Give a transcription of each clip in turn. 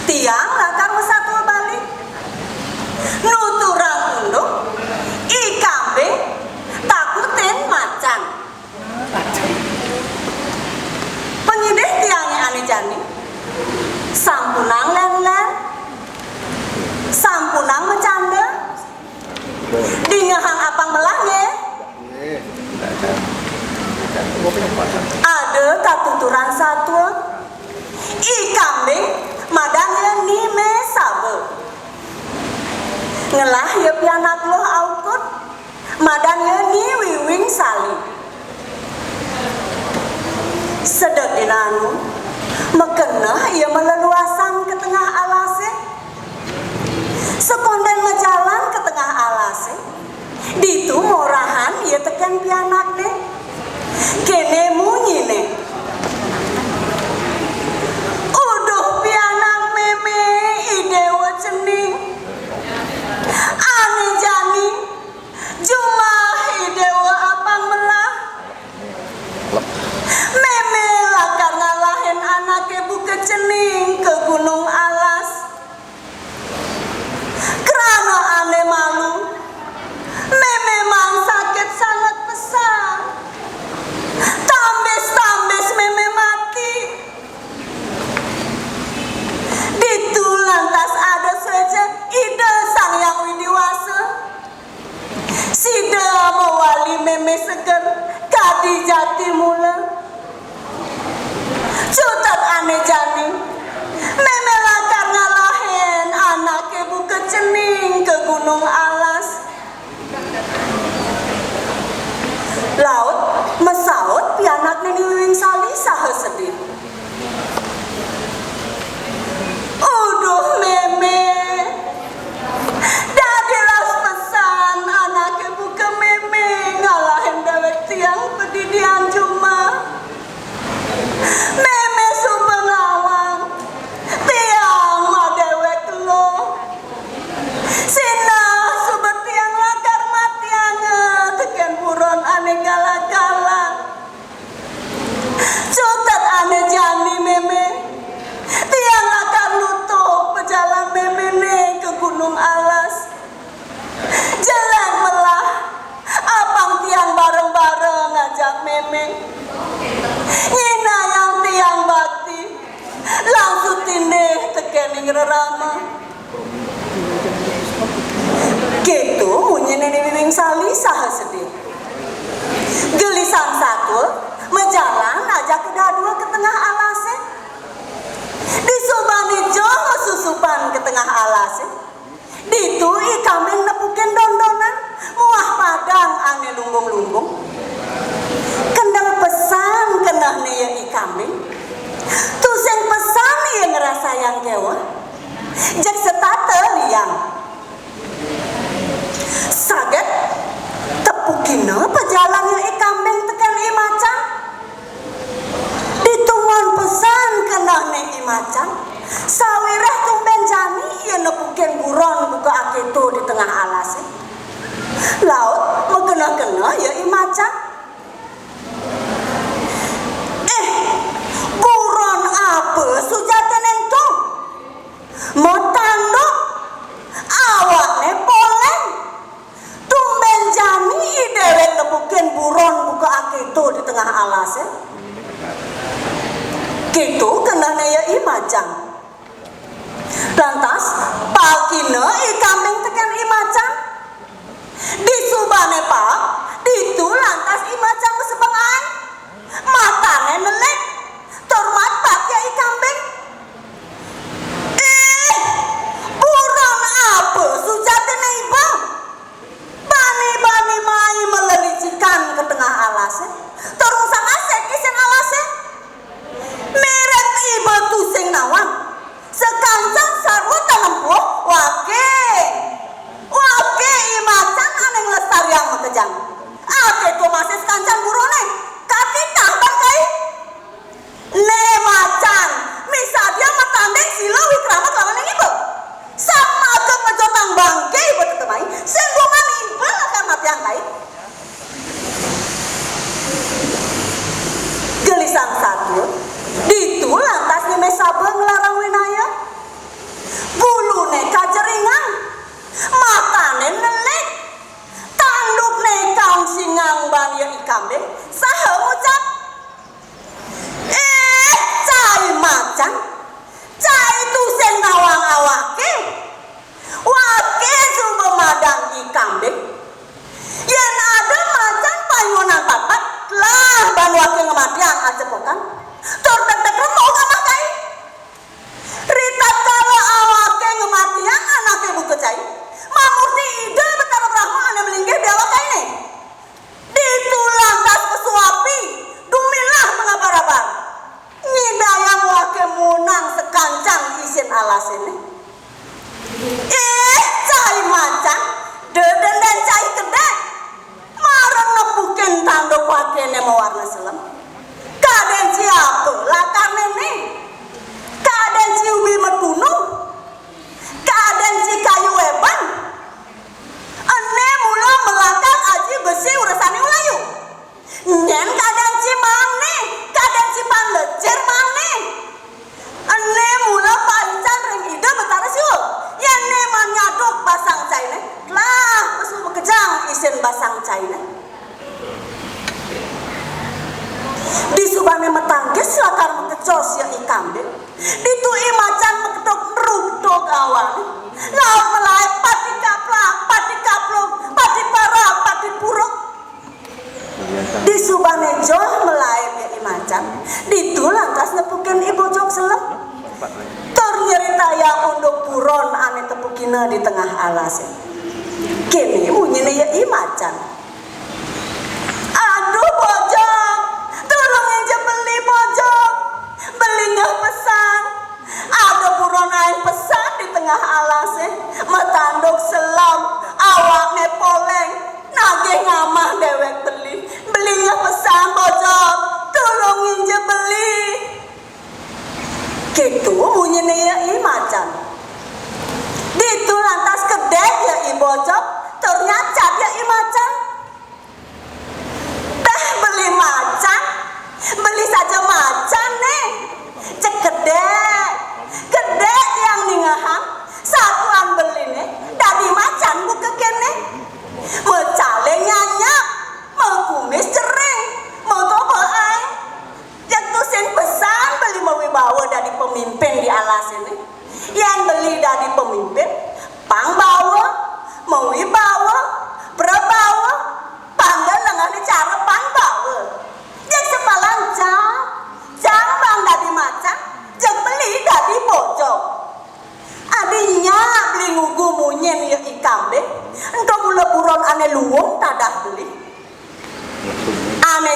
tiang lakar satu balik nuturang undung i kambing takutin macan pengideh tiangnya ane jani sampunang len-len sampunang bercanda dingahang apang belahnya ada katuturan satu i kambing madangnya nime sabe ngelah ya pianak loh aukut madangnya ni wiwing sali sedek dinanu mekena ia meleluasan ke tengah alase sekonden ngejalan ke tengah alase ditu morahan ia tekan pianak deh kene munyi nih uduh pianak meme idewa cening ane jani cuma idewa apang melah meme lakar ngalahin anaknya buka cening ke gunung alas karena ane malu meme mang sakit sangat besar tambes meme mati ditu lantas ada saja ide sang yang widiwasa sida mewali meme seger kadi jati mula cutat ane jani meme lakar ngalahin anaknya buka cening ke gunung alas laut mesaut pianak nini wiwing sali saha sedih uduh meme dadilas pesan anaknya buka meme ngalahin dewek tiang pedidian cuma meme subengawang tiang madewek lo sina subet tiang lakar matianga teken buron ane gala-gala cutat ane jani meme tiang lakar lutuh pejalan meme ne ke gunung alas jalan melah apang tiang bareng-bareng ngajak meme nyina yang tiang bakti langsung tindih tekening rerama gitu munyi nini wiwing sali saha sedih gelisan satu menjalan ajak kedua ke tengah alase disubani jong mesusupan ke tengah alase ditu i kambing nepukin dondonan muah padang ane lumbung-lumbung kendang pesan kenah nih i kambing tuseng pesan ia ngerasa yang kewa jak setate liang saget tepukina pejalannya i kambing tekan i macan ditungon pesan kenah nih i macan sawireh tumben jani ia nepukin buron buka aketo di tengah alas laut mengkena-kena ya i macan buron apa sujatan itu mau tanduk awaknya poleng tumben jani i dewek nepukin buron buka aketo di tengah alas gitu kena ya i macan lantas pakina i kambing tekan i macan disubane pak ditu lantas i macan sebengai matane melek tormat pak ya i kambing buron apa sujatene iba bani mai melelicikan ke tengah alas torung sang asek isen alas meret iba tusing nawan sekancang sarwa talempuh wake i macan aneng lestar yang mekejang ake to masih sekancang burone kaki tambah kai alas ini. Cai macan deden dan cai kedek marang nepukin tanduk wakene mewarna selem. Kaden siapa lakar nene, kaden si ubi merbunuh, kaden si kayu eban. Ane mula melakar aji besi urasane ulayu. Nyen kaden si mane, kaden si panlecer mane. Ane mula pancan ring ide betara siul. Yang neman nyaduk basang caine, lah pesu bekejang isen basang caine. Di subane metanggis lakar mekecos ya ikambe. Ditui macan mekedok merudok awan. Laut melai pati kaplak, pati kaplok, pati parah, pati puruk. Di subane joh melai ya macan. Ditu lantas nepukin ibu jok selem. Nyerita unduk buron ane tepukina di tengah alas. Kini munyine ya macan. Aduh bojok, tolong aja beli bojok, beli nggak pesan. Ada buron aing pesan di tengah alas metanduk selam, awaknya poleng, nagih ngamah dewek beli nggak pesan bojok, tolong aja beli. Gitu munyine ya macan. Ditu lantas kedek ya bojok, ternyata ya macan. Teh beli macan, beli saja macan nih. Cek kedek yang ningahan, satuan beli nih. Dari macan buka kene, mecale nyanyak, mau kumis cering, mau tobo aing. Yang tusen pesan beli mau wibawa dari pemimpin di alas ini. Yang beli dari pemimpin, pang bawa, mau wibawa, berbawa, panggal dengan cara pang bawa. Yang sepalan jambang dari macan, yang beli dari bojok. Adinya beli ngugu munyen ya ikam deh. Entah mula buron ane luwung tadah beli. Ane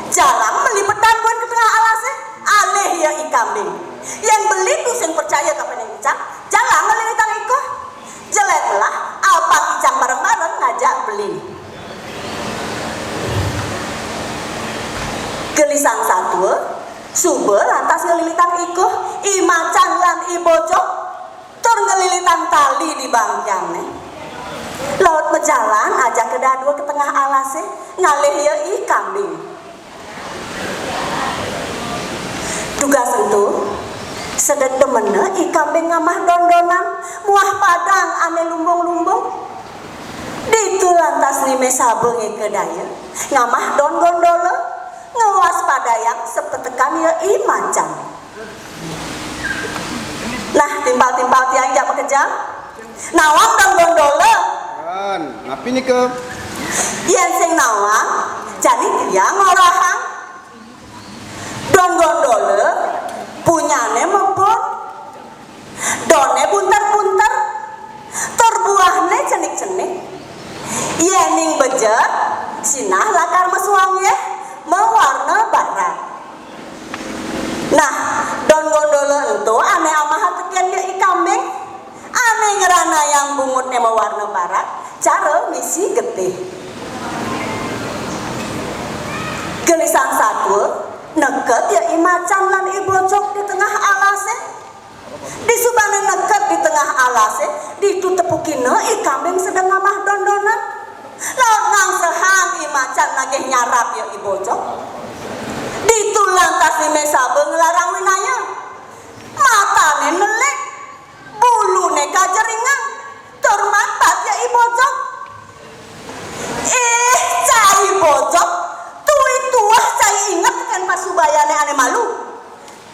jalan beli petan buat ke tengah alasnya. Aleh ya ikambing. Yang beli tuh yang percaya kapan yang icang. Jalan ngelilitang iko. Jelek lah. Apa icang bareng-bareng ngajak beli. Gelisang satu. Sube lantas ngelilitang iko. Imacan lan ibojok. Tur ngelilitang tali di bangkyang nih. Laut berjalan ajak kedua ke tengah alasnya. Ngalih ya ikambing. Tugas itu sedek demene ikambing ngamah dondonan muah padang ane lumbung-lumbung. Ditu lantas nime sabeng kedaya ngamah don-dondole ngewas padayang sepetekan ya macan. Nah timbal-timbal tiang jak bekejang nawang don-dondole kan ngapi nih ke yen sing nawang jadi tiang ngorahang don gondole punyane mempun done bunter-bunter terbuahne cenik-cenik yening bejet sinah lakar mesuangnya mewarna barat. Nah don gondole itu ane amaha tekian dia ikambing ane ngerana yang bungutnya mewarna barat cara misi getih gelisang satu neket ya macan lan ibojok di tengah alasnya. Di subane neket di tengah alasnya, ditu tepukina ikambing sedang ngamah dondonan. Laut ngangsehang macan nagih nyarap ya ibojok. Ditu lantas ni mesabe ngelarang winaya. Matane melek, bulune kajeringan, termantat ya ibojok. Cai bojok. Tuah cai ingat kan pasubayane ane malu.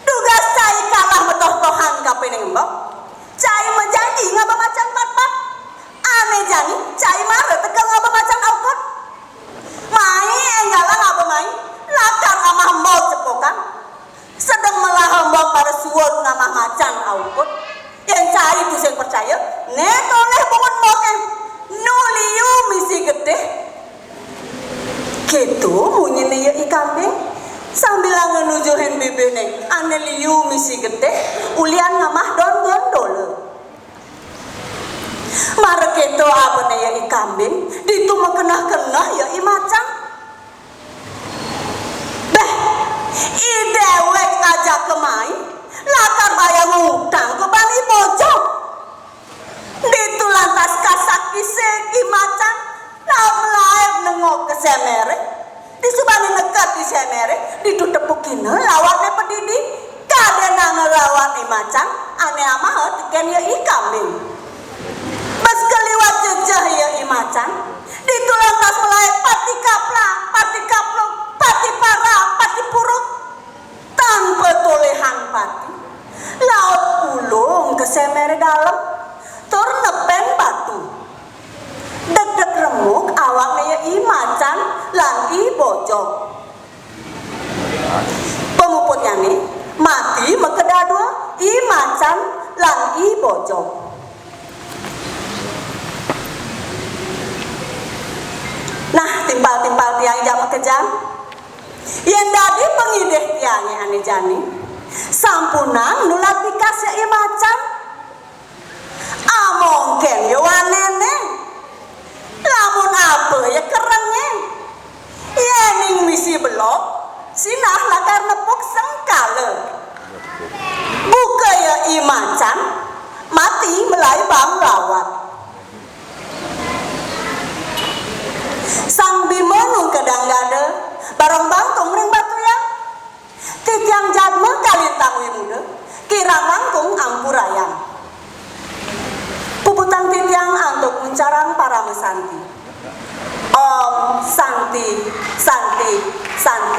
Duga cai kalah betoh-tohan kapeneng mbok. Cai menjadi ngaba macan pat-pat. Ane jani cai mare tegal ngaba macan aukot. Mai enggala ngaba mai. Lakar ngamah mbok cepokan. Sedang melah mbok pada suwon ngamah macan aukot. Yang cai itu saya percaya. Netoleh bungun mbok nuliu misi gede. Gitu munyine ya ikambing sambil ngenujuhin bebene ane liu misi gede ulian ngamah don macan. Beh, i dewek aja kemai, latar bayang utang ke Bali Bojong. Ditu lantas kasak kiseki macan, laep nengok ke semere, disubani nekat di semere, ditu tepukina lawannya pedidi, kadena ngelawan i macan, ane amah teken ya i kambing. Bas keliwat jejah ya i macan, ditu lantas melaep pati kapla, pati kaplok, pati para, pati puruk, tanpa tolehan pati, laut pulung ke semere dalam, tur nepen batu. Deg-deg remuk awaknya ya i macan lan i bojong. Pemuputnya nih mati mekedadua i macan lan i bojong. Nah timpal-timpal tiang jam kejam yang dadi pengideh tiangnya ane jani sampunang nulat dikasih i macan mungkin ya wanene lamun apa ya kerennya ya ning misi belok sinah lakar nepuk sengkala buka ya i macan mati melai bang lawat sang bimo nung kedang gade barong bangkong ring batu yang titiang jadme kalintang wimude kirang langkung ampurayang puputan titiang untuk mencarang para mesanti. Om Santi Santi Santi.